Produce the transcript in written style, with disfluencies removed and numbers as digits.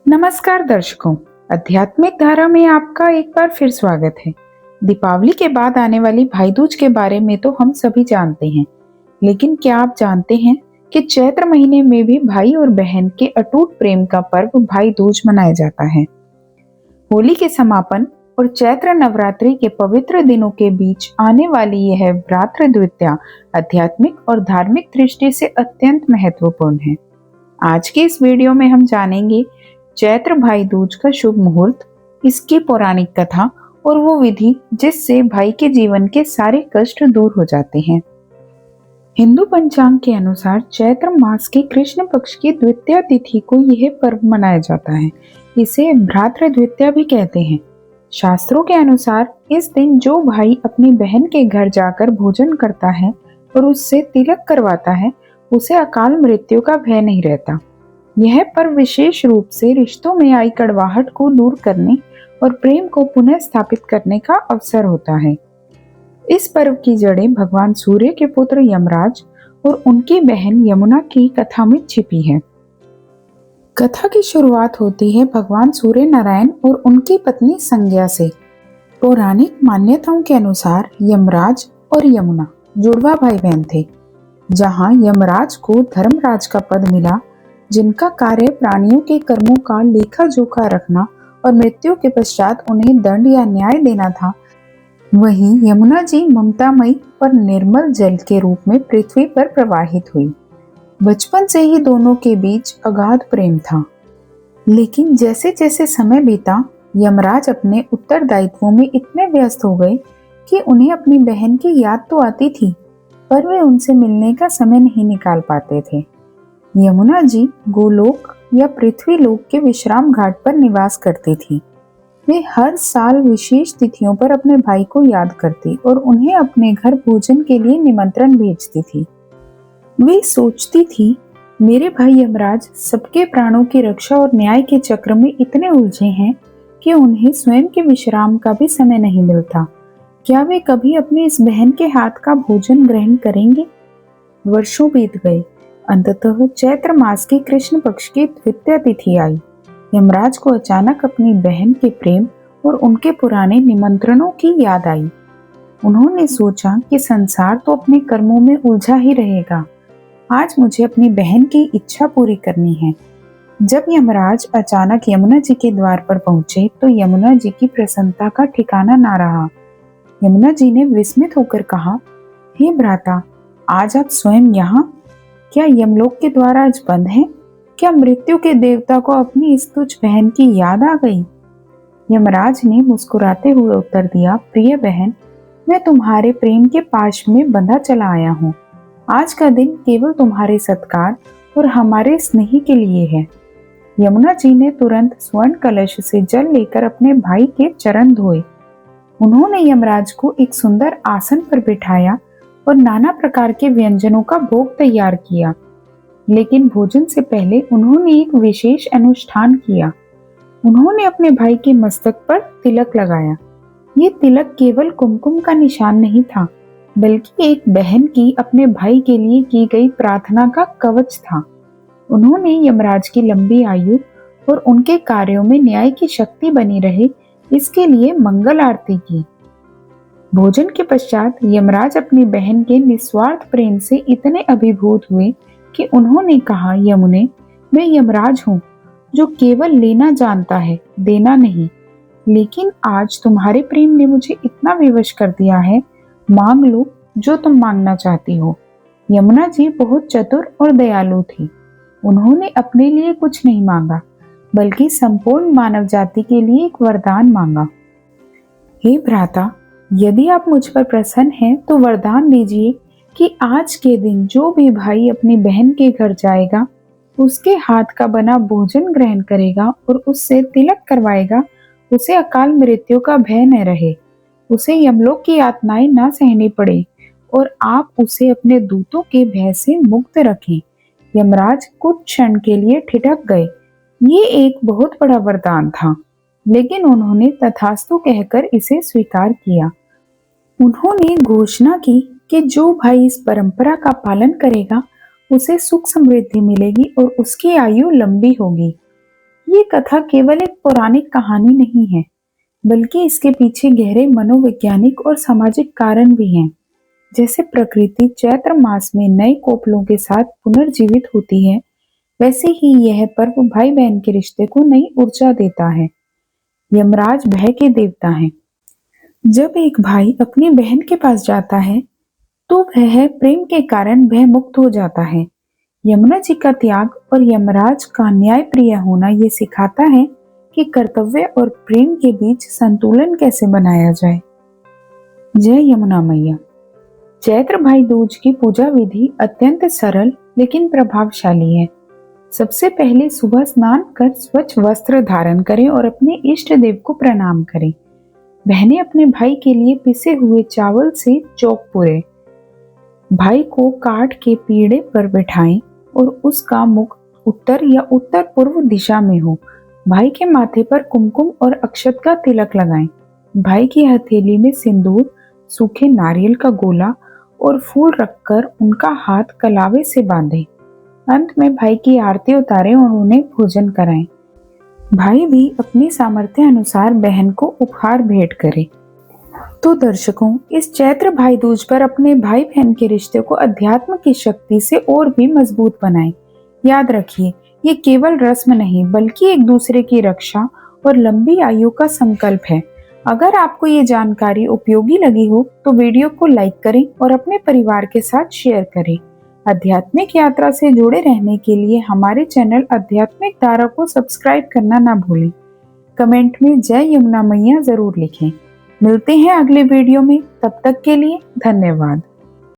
नमस्कार दर्शकों, आध्यात्मिक धारा में आपका एक बार फिर स्वागत है। दीपावली के बाद आने वाली भाई दूज के बारे में तो हम सभी जानते हैं, लेकिन क्या आप जानते हैं कि चैत्र महीने में भी भाई और बहन के अटूट प्रेम का पर्व भाई दूज मनाया जाता है। होली के समापन और चैत्र नवरात्रि के पवित्र दिनों के बीच आने वाली यह भ्रातृ द्वितीया आध्यात्मिक और धार्मिक दृष्टि से अत्यंत महत्वपूर्ण है। आज के इस वीडियो में हम जानेंगे चैत्र भाई दूज का शुभ मुहूर्त, इसकी पौराणिक कथा और वो विधि जिससे भाई के जीवन के सारे कष्ट दूर हो जाते हैं। हिंदू पंचांग के अनुसार चैत्र मास के कृष्ण पक्ष की द्वितीया तिथि को यह पर्व मनाया जाता है। इसे भ्रातृ द्वितीया भी कहते हैं। शास्त्रों के अनुसार इस दिन जो भाई अपनी बहन के घर जाकर भोजन करता है और उससे तिलक करवाता है, उसे अकाल मृत्यु का भय नहीं रहता। यह पर्व विशेष रूप से रिश्तों में आई कड़वाहट को दूर करने और प्रेम को पुनः स्थापित करने का अवसर होता है। इस पर्व की जड़ें भगवान सूर्य के पुत्र यमराज और उनकी बहन यमुना की कथा में छिपी है। कथा की शुरुआत होती है भगवान सूर्य नारायण और उनकी पत्नी संज्ञा से। पौराणिक मान्यताओं के अनुसार यमराज और यमुना जुड़वा भाई बहन थे। जहां यमराज को धर्मराज का पद मिला, जिनका कार्य प्राणियों के कर्मों का लेखा जोखा रखना और मृत्यु के पश्चात उन्हें दंड या न्याय देना था, वहीं यमुना जी ममतामयी और निर्मल जल के रूप में पृथ्वी पर प्रवाहित हुई। बचपन से ही दोनों के बीच अगाध प्रेम था, लेकिन जैसे जैसे समय बीता, यमराज अपने उत्तरदायित्वों में इतने व्यस्त हो गए कि उन्हें अपनी बहन की याद तो आती थी, पर वे उनसे मिलने का समय नहीं निकाल पाते थे। यमुना जी गोलोक या पृथ्वी लोक के विश्राम घाट पर निवास करती थी। वे हर साल विशेष तिथियों पर अपने भाई को याद करती और उन्हें अपने घर भोजन के लिए निमंत्रण भेजती थी। वे सोचती थी, मेरे भाई यमराज सबके प्राणों की रक्षा और न्याय के चक्र में इतने उलझे हैं कि उन्हें स्वयं के विश्राम का भी समय नहीं मिलता। क्या वे कभी अपनी इस बहन के हाथ का भोजन ग्रहण करेंगे? वर्षों बीत गए। अंततः चैत्र मास की कृष्ण पक्ष की द्वितीया तिथि आई। यमराज को अचानक अपनी बहन के प्रेम और उनके पुराने निमंत्रणों की याद आई। उन्होंने सोचा कि संसार तो अपने कर्मों में उलझा ही रहेगा, आज मुझे अपनी बहन की इच्छा पूरी करनी है। जब यमराज अचानक यमुना जी के द्वार पर पहुंचे तो यमुना जी की प्रसन्नता का ठिकाना ना रहा। यमुना जी ने विस्मित होकर कहा, हे भ्राता, आज आप स्वयं यहाँ? क्या यमलोक के द्वार आज बंद हैं? क्या मृत्यु के देवता को अपनी इस तुच्छ बहन की याद आ गई? यमराज ने मुस्कुराते हुए उत्तर दिया, प्रिय बहन, मैं तुम्हारे प्रेम के पाश में बंधा चला आया हूँ। आज का दिन केवल तुम्हारे सत्कार और हमारे स्नेह के लिए है। यमुना जी ने तुरंत स्वर्ण कलश से जल लेकर अपने भाई के चरण धोए। उन्होंने यमराज को एक सुंदर आसन पर बिठाया और नाना प्रकार के व्यंजनों का भोग तैयार किया। लेकिन भोजन से पहले उन्होंने एक विशेष अनुष्ठान किया। उन्होंने अपने भाई के मस्तक पर तिलक लगाया। ये तिलक केवल कुमकुम का निशान नहीं था, बल्कि एक बहन की अपने भाई के लिए की गई प्रार्थना का कवच था। उन्होंने यमराज की लंबी आयु और उनके कार्यों में न्याय की शक्ति बनी रहे, इसके लिए मंगल आरती की। भोजन के पश्चात यमराज अपनी बहन के निस्वार्थ प्रेम से इतने अभिभूत हुए कि उन्होंने कहा, यमुने, मैं यमराज हूँ जो केवल लेना जानता है, देना नहीं। लेकिन आज तुम्हारे प्रेम ने मुझे इतना विवश कर दिया है, मांग लो जो तुम मांगना चाहती हो। यमुना जी बहुत चतुर और दयालु थी। उन्होंने अपने लिए कुछ नहीं मांगा, बल्कि संपूर्ण मानव जाति के लिए एक वरदान मांगा। हे भ्राता, यदि आप मुझ पर प्रसन्न हैं तो वरदान दीजिए कि आज के दिन जो भी भाई अपनी बहन के घर जाएगा, उसके हाथ का बना भोजन ग्रहण करेगा और उससे तिलक करवाएगा, उसे अकाल मृत्यु का भय न रहे, उसे यमलोक की यातनाएं ना सहनी पड़े और आप उसे अपने दूतों के भय से मुक्त रखें। यमराज कुछ क्षण के लिए ठिठक गए। ये एक बहुत बड़ा वरदान था, लेकिन उन्होंने तथास्तु कहकर इसे स्वीकार किया। उन्होंने घोषणा की कि जो भाई इस परंपरा का पालन करेगा, उसे सुख समृद्धि मिलेगी और उसकी आयु लंबी होगी। ये कथा केवल एक पौराणिक कहानी नहीं है, बल्कि इसके पीछे गहरे मनोवैज्ञानिक और सामाजिक कारण भी हैं। जैसे प्रकृति चैत्र मास में नए कोपलों के साथ पुनर्जीवित होती है, वैसे ही यह पर्व भाई बहन के रिश्ते को नई ऊर्जा देता है। यमराज भय के देवता हैं। जब एक भाई अपनी बहन के पास जाता है, तो वह प्रेम के कारण भय मुक्त हो जाता है। यमुना जी का त्याग और यमराज का न्याय प्रिय होना ये सिखाता है कि कर्तव्य और प्रेम के बीच संतुलन कैसे बनाया जाए। जय यमुना मैया। चैत्र भाई दूज की पूजा विधि अत्यंत सरल लेकिन प्रभावशाली है। सबसे पहले सुबह स्नान कर स्वच्छ वस्त्र धारण करें और अपने इष्ट देव को प्रणाम करें। बहनें अपने भाई के लिए पिसे हुए चावल से चौक पूरे। भाई को काट के पीढ़े पर बिठाएं और उसका मुख उत्तर या उत्तर पूर्व दिशा में हो। भाई के माथे पर कुमकुम और अक्षत का तिलक लगाएं। भाई की हथेली में सिंदूर, सूखे नारियल का गोला और फूल रखकर उनका हाथ कलावे से बांधें। अंत में भाई की आरती उतारें और उन्हें भोजन कराएं। भाई भी अपनी सामर्थ्य अनुसार बहन को उपहार भेंट करे। तो दर्शकों, इस चैत्र भाई दूज पर अपने भाई बहन के रिश्ते को अध्यात्म की शक्ति से और भी मजबूत बनाएं। याद रखिए, ये केवल रस्म नहीं बल्कि एक दूसरे की रक्षा और लंबी आयु का संकल्प है। अगर आपको ये जानकारी उपयोगी लगी हो तो वीडियो को लाइक करें और अपने परिवार के साथ शेयर करें। आध्यात्मिक यात्रा से जुड़े रहने के लिए हमारे चैनल आध्यात्मिक धारा को सब्सक्राइब करना ना भूलें। कमेंट में जय यमुना मैया जरूर लिखें। मिलते हैं अगले वीडियो में, तब तक के लिए धन्यवाद।